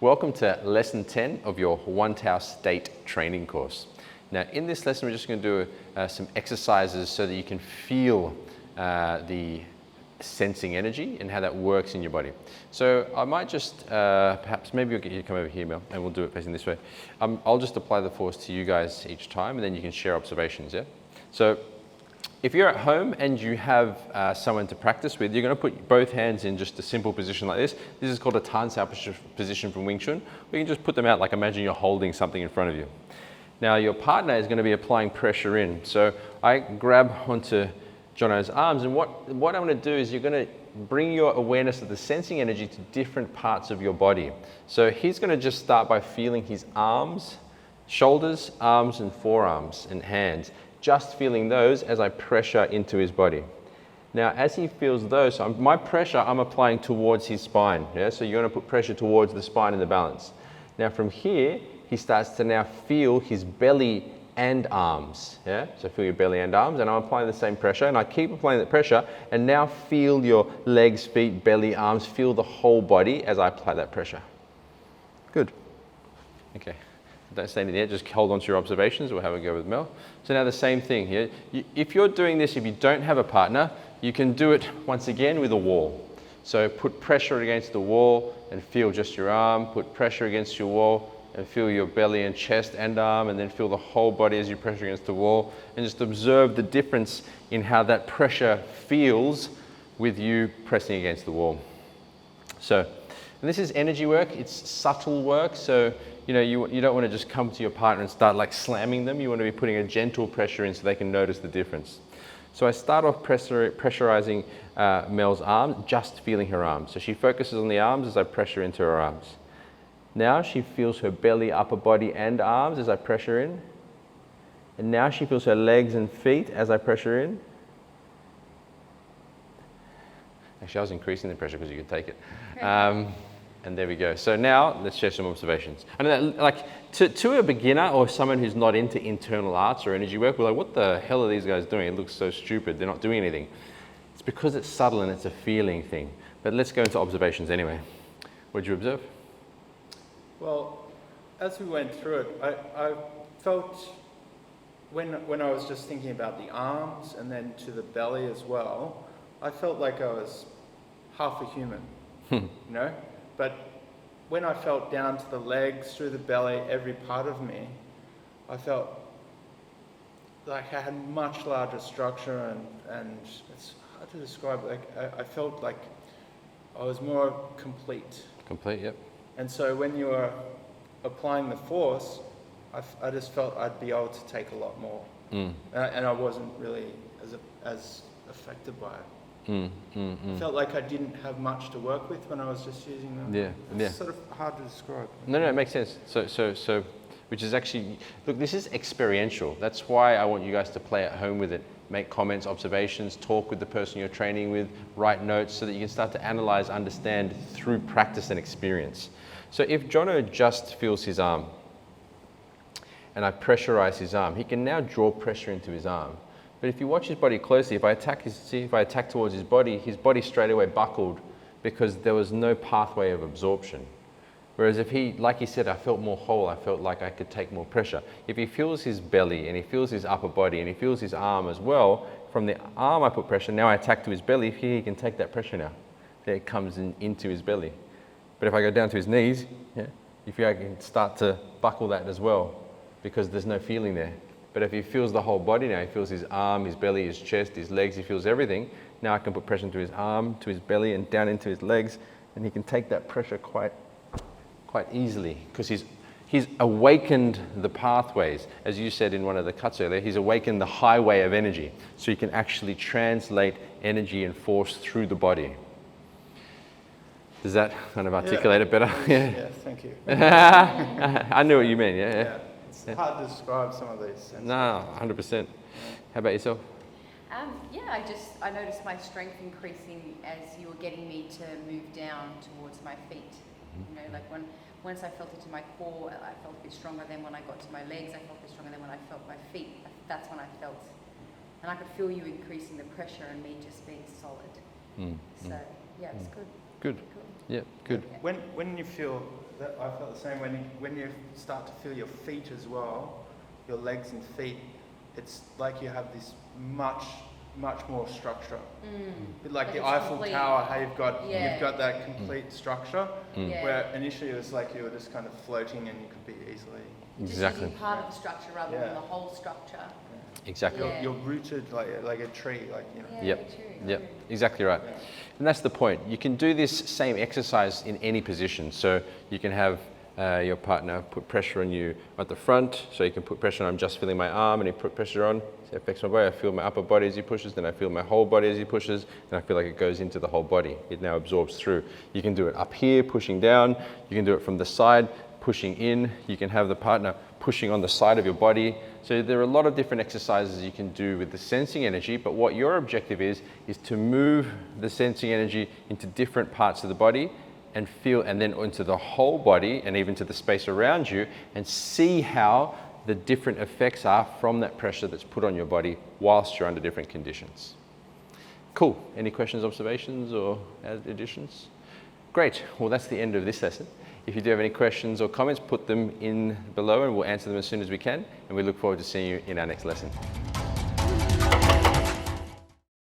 Welcome to lesson 10 of your One Tao State training course. Now in this lesson we're just going to do some exercises so that you can feel the sensing energy and how that works in your body. So I might just, perhaps maybe we'll get you to come over here, Mel, and we'll do it facing this way. I'll just apply the force to you guys each time and then you can share observations, yeah? So if you're at home and you have someone to practice with, you're going to put both hands in just a simple position like this. This is called a Tan Sao position from Wing Chun. We can just put them out like imagine you're holding something in front of you. Now your partner is going to be applying pressure in. So I grab onto Jono's arms, and what I'm going to do is you're going to bring your awareness of the sensing energy to different parts of your body. So he's going to just start by feeling his arms, shoulders, arms and forearms and hands. Just feeling those as I pressure into his body. Now as he feels those, so my pressure I'm applying towards his spine. Yeah? So you're going to put pressure towards the spine and the balance. Now from here, he starts to now feel his belly and arms. Yeah? So feel your belly and arms, and I'm applying the same pressure, and I keep applying that pressure, and now feel your legs, feet, belly, arms, feel the whole body as I apply that pressure. Good. Okay. Don't say anything yet, just hold on to your observations. We'll have a go with Mel. So now the same thing here. If you're doing this, if you don't have a partner, you can do it once again with a wall. So put pressure against the wall and feel just your arm. Put pressure against your wall and feel your belly and chest and arm, and then feel the whole body as you pressure against the wall. And just observe the difference in how that pressure feels with you pressing against the wall. So, and this is energy work. It's subtle work. So, you know, you don't want to just come to your partner and start like slamming them. You want to be putting a gentle pressure in so they can notice the difference. So I start off pressurizing Mel's arm, just feeling her arms. So she focuses on the arms as I pressure into her arms. Now she feels her belly, upper body and arms as I pressure in. And now she feels her legs and feet as I pressure in. Actually, I was increasing the pressure because you could take it. And there we go. So now let's share some observations. I know that, like, to a beginner or someone who's not into internal arts or energy work, we're like, what the hell are these guys doing? It looks so stupid. They're not doing anything. It's because it's subtle and it's a feeling thing. But let's go into observations anyway. What did you observe? Well, as we went through it, I felt when I was just thinking about the arms and then to the belly as well, I felt like I was half a human, you know? But when I felt down to the legs, through the belly, every part of me, I felt like I had much larger structure and it's hard to describe. Like I felt like I was more complete. Complete, yep. And so when you were applying the force, I just felt I'd be able to take a lot more. And I wasn't really as affected by it. I felt like I didn't have much to work with when I was just using them. It's sort of hard to describe. No, it makes sense. So, which is actually, look, this is experiential. That's why I want you guys to play at home with it. Make comments, observations, talk with the person you're training with, write notes so that you can start to analyze, understand through practice and experience. So if Jono just feels his arm and I pressurize his arm, he can now draw pressure into his arm. But if you watch his body closely, if I attack towards his body straight away buckled because there was no pathway of absorption. Whereas if he, like he said, I felt more whole, I felt like I could take more pressure. If he feels his belly and he feels his upper body and he feels his arm as well, from the arm I put pressure, now I attack to his belly, here he can take that pressure now. There it comes into his belly. But if I go down to his knees, you feel I can start to buckle that as well because there's no feeling there. But if he feels the whole body now, he feels his arm, his belly, his chest, his legs, he feels everything. Now I can put pressure into his arm, to his belly and down into his legs, and he can take that pressure quite easily because he's awakened the pathways. As you said in one of the cuts earlier, he's awakened the highway of energy. So you can actually translate energy and force through the body. Does that kind of articulate it better? Yeah, thank you. I knew what you meant, yeah. It's hard to describe some of these senses. No, 100%. How about yourself? I noticed my strength increasing as you were getting me to move down towards my feet. You know, like once I felt it to my core, I felt a bit stronger. Then when I got to my legs, I felt a bit stronger. Then when I felt my feet, that's when I felt. And I could feel you increasing the pressure and me just being solid. So, yeah, it's good. Good. Yeah, good. When you feel I felt the same when you start to feel your feet as well, your legs and feet. It's like you have this much more structure. Bit like the Eiffel complete. Tower, how you've got that Mm. complete structure. Yeah. Where initially it was like you were just kind of floating and you could be easily. Exactly. Just using part of the structure rather than the whole structure. Exactly. Yeah. You're rooted like a tree, like you know. Yeah, Yep. true. Yep. Exactly right. Yeah. And that's the point. You can do this same exercise in any position. So you can have your partner put pressure on you at the front. So you can put pressure on, I'm just feeling my arm, and he put pressure on. So it affects my body. I feel my upper body as he pushes, then I feel my whole body as he pushes, and I feel like it goes into the whole body. It now absorbs through. You can do it up here, pushing down. You can do it from the side, pushing in. You can have the partner pushing on the side of your body. So there are a lot of different exercises you can do with the sensing energy, but what your objective is to move the sensing energy into different parts of the body and feel, and then into the whole body and even to the space around you, and see how the different effects are from that pressure that's put on your body whilst you're under different conditions. Cool. Any questions, observations, or additions? Great. Well, that's the end of this lesson. If you do have any questions or comments, put them in below and we'll answer them as soon as we can. And we look forward to seeing you in our next lesson.